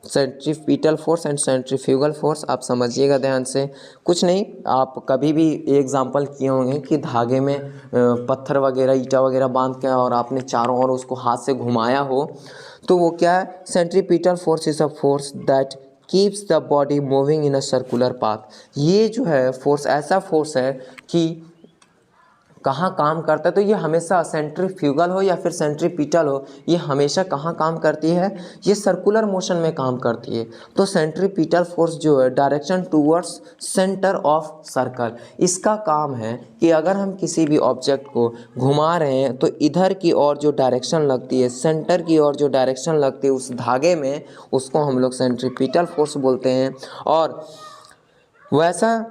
Speaker 1: centripetal force and centrifugal force? आप समझिएगा ध्यान से। कुछ नहीं, आप कभी भी एग्जांपल किए होंगे कि धागे में पत्थर वगैरह ईटा वगैरह बांध के और आपने चारों ओर उसको हाथ से घुमाया हो, तो वो क्या है, centripetal force is a force that keeps the body moving in a circular path. ये जो है फोर्स ऐसा फोर्स है कि कहाँ काम करता है, तो ये हमेशा सेंट्रीफ्यूगल हो या फिर सेंट्रीपिटल हो, ये हमेशा कहाँ काम करती है, ये सर्कुलर मोशन में काम करती है। तो सेंट्रीपिटल फोर्स जो है direction towards centre of circle, इसका काम है कि अगर हम किसी भी ऑब्जेक्ट को घुमा रहे हैं तो इधर की ओर जो डायरेक्शन लगती है, सेंटर की ओर जो डायरेक्शन लगती है उस धागे में, उसको हम लोग सेंट्रीपिटल फोर्स बोलते हैं। और वैसा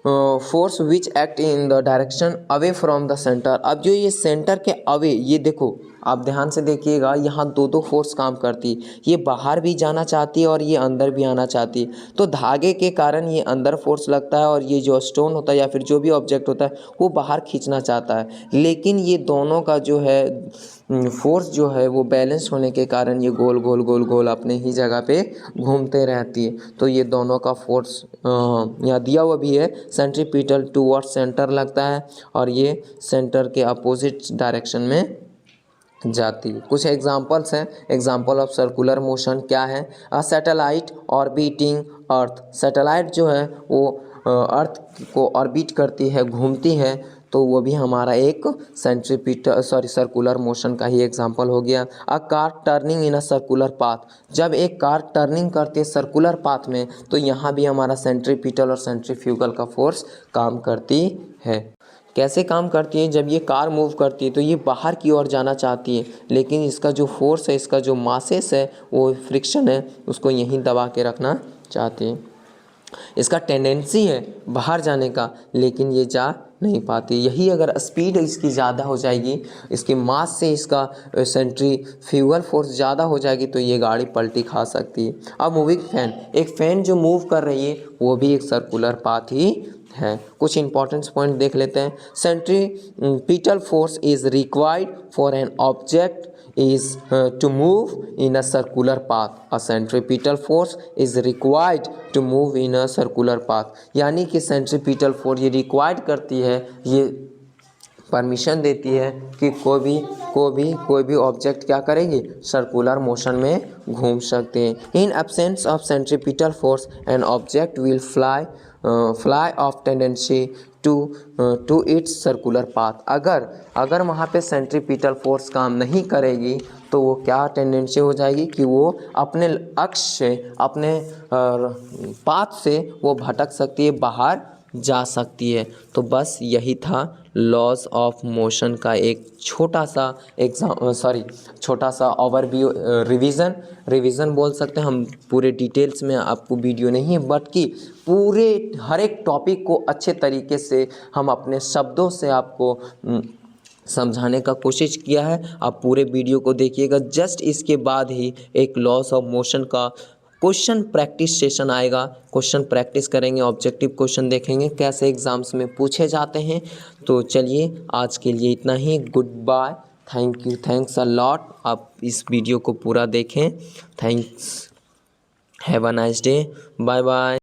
Speaker 1: force which act in the direction away from the centre. अब जो ये सेंटर के अवे, ये देखो आप ध्यान से देखिएगा, यहाँ दो फोर्स काम करती है, ये बाहर भी जाना चाहती है और ये अंदर भी आना चाहती है। तो धागे के कारण ये अंदर फोर्स लगता है और ये जो स्टोन होता है या फिर जो भी ऑब्जेक्ट होता है वो बाहर खींचना चाहता है, लेकिन ये दोनों का जो है फोर्स जो है वो बैलेंस होने के कारण ये गोल गोल गोल गोल अपने ही जगह पे घूमते रहती है। तो ये दोनों का फोर्स यहाँ दिया हुआ भी है, सेंट्रीपिटल टूवर्ड सेंटर लगता है और ये सेंटर के अपोजिट डायरेक्शन में जाती है। कुछ एग्जांपल्स हैं, एग्जांपल ऑफ सर्कुलर मोशन क्या है, a satellite orbiting earth. Satellite जो है वो अर्थ को ऑर्बिट करती है, घूमती है, तो वो भी हमारा एक सर्कुलर मोशन का ही एग्जांपल हो गया। A car turning in a circular path, जब एक कार टर्निंग करती है सर्कुलर पाथ में तो यहाँ भी हमारा सेंट्रीपिटल और सेंट्रीफ्यूगल का फोर्स काम करती है। कैसे काम करती है, जब ये कार मूव करती है तो ये बाहर की ओर जाना चाहती है, लेकिन इसका जो फोर्स है, इसका जो मासेस है, वो फ्रिक्शन है, उसको यहीं दबा के रखना चाहती है। इसका टेंडेंसी है बाहर जाने का, लेकिन ये जा नहीं पाती। यही अगर स्पीड इसकी ज़्यादा हो जाएगी, इसकी मास से इसका सेंट्रीफ्यूगल फोर्स ज़्यादा हो जाएगी तो ये गाड़ी पलटी खा सकती है। अब मूविंग फैन, एक फ़ैन जो मूव कर रही है वो भी एक सर्कुलर पाथ ही है। कुछ इंपॉर्टेंट पॉइंट देख लेते हैं। Centripetal force is required for an object is to move in a circular path. A centripetal force is required to move in a circular path, यानी कि सेंट्रीपिटल फोर्स ये रिक्वायर्ड करती है, ये परमिशन देती है कि कोई भी ऑब्जेक्ट क्या करेगी, सर्कुलर मोशन में घूम सकते हैं। In absence of centripetal force an object will fly fly off tendency to its circular path. अगर वहाँ पे सेंट्रीपिटल फोर्स काम नहीं करेगी तो वो क्या टेंडेंसी हो जाएगी कि वो अपने अक्ष से, अपने पाथ से वो भटक सकती है, बाहर जा सकती है। तो बस यही था लॉज ऑफ मोशन का एक छोटा सा ओवरव्यू, रिवीजन बोल सकते हैं हम। पूरे डिटेल्स में आपको वीडियो नहीं है, बट कि पूरे हर एक टॉपिक को अच्छे तरीके से हम अपने शब्दों से आपको समझाने का कोशिश किया है। आप पूरे वीडियो को देखिएगा। जस्ट इसके बाद ही एक लॉस ऑफ मोशन का क्वेश्चन प्रैक्टिस सेशन आएगा। क्वेश्चन प्रैक्टिस करेंगे, ऑब्जेक्टिव क्वेश्चन देखेंगे कैसे एग्जाम्स में पूछे जाते हैं। तो चलिए आज के लिए इतना ही। Good bye, thank you, thanks a lot. आप इस वीडियो को पूरा देखें। Thanks, have a nice day, bye bye.